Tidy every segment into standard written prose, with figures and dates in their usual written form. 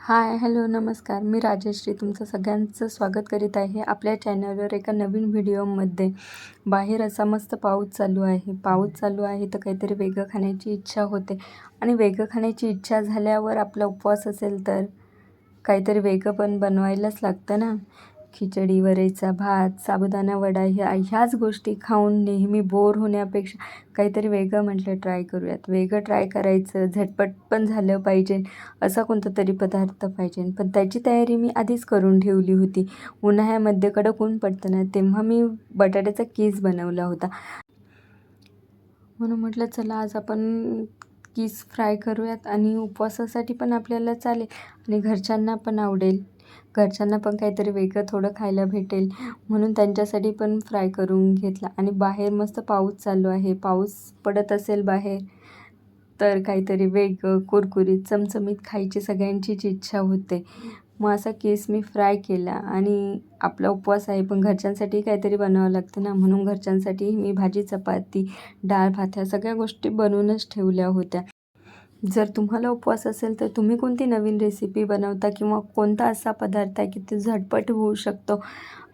हाय, hello, नमस्कार. मी राजश्री तुमचं सगळ्यांचं स्वागत करीत आहे आपल्या चॅनलवर एका नवीन व्हिडिओमध्ये. बाहेर असा मस्त पाऊस चालू आहे तर काहीतरी वेगळं खाण्याची इच्छा होते आणि वेगळं खाण्याची इच्छा झाल्यावर आपला उपवास असेल तर काहीतरी वेगळं पण बनवायलाच लागतं ना. खिचडी, वरईचा भात, साबुदाणा वडा ह्याच गोष्टी खाऊन नेहमी बोर होण्यापेक्षा काहीतरी वेगळं म्हटलं ट्राय करूयात. वेगळं ट्राय करायचं, झटपट पण झालं पाहिजे असा कोणता तरी पदार्थ पाहिजे. पण त्याची तयारी मी आधीच करून ठेवली होती. उन्हाळ्यामध्ये कडक ऊन पडतं ना, तेव्हा मी बटाट्याचा कीस बनवला होता. म्हणून म्हटलं चला आज आपण कीस फ्राय करूयात आणि उपवासासाठी पण आपल्याला चालेल आणि घरच्यांना पण आवडेल. घरच्यांना पण काहीतरी वेगळं थोडं खायला भेटेल म्हणून त्यांच्यासाठी पण फ्राय करून घेतला. आणि बाहेर मस्त पाऊस चालू आहे. पाऊस पडत असेल बाहेर तर काहीतरी वेगळं कुरकुरीत चमचमीत खायची सगळ्यांचीच इच्छा होते. मग असा केस मी फ्राय केला आणि आपला उपवास आहे पण घरच्यांसाठी काहीतरी बनावं लागतं ना, म्हणून घरच्यांसाठी मी भाजी, चपाती, डाळ भात ह्या सगळ्या गोष्टी बनवूनच ठेवल्या होत्या. जर तुम्हाला उपवास असेल तर तुम्ही कोणती नवीन रेसिपी बनवता किंवा कोणता असा पदार्थ आहे की ते झटपट होऊ शकतो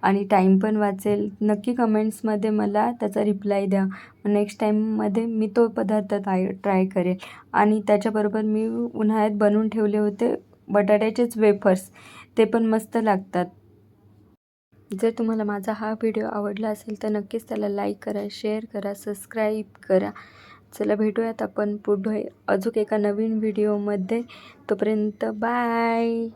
आणि टाईम पण वाचेल, नक्की कमेंट्समध्ये मला त्याचा रिप्लाय द्या. नेक्स्ट टाईममध्ये मी तो पदार्थ ट्राय करेल. आणि त्याच्याबरोबर मी उन्हाळ्यात बनवून ठेवले होते बटाट्याचेच वेफर्स, ते पण मस्त लागतात. जर तुम्हाला माझा हा व्हिडिओ आवडला असेल तर नक्कीच त्याला लाईक करा, शेअर करा, सबस्क्राईब करा. चला भेटूयात आपण पुढे अजून एका नवीन व्हिडिओमध्ये. तोपर्यंत बाय.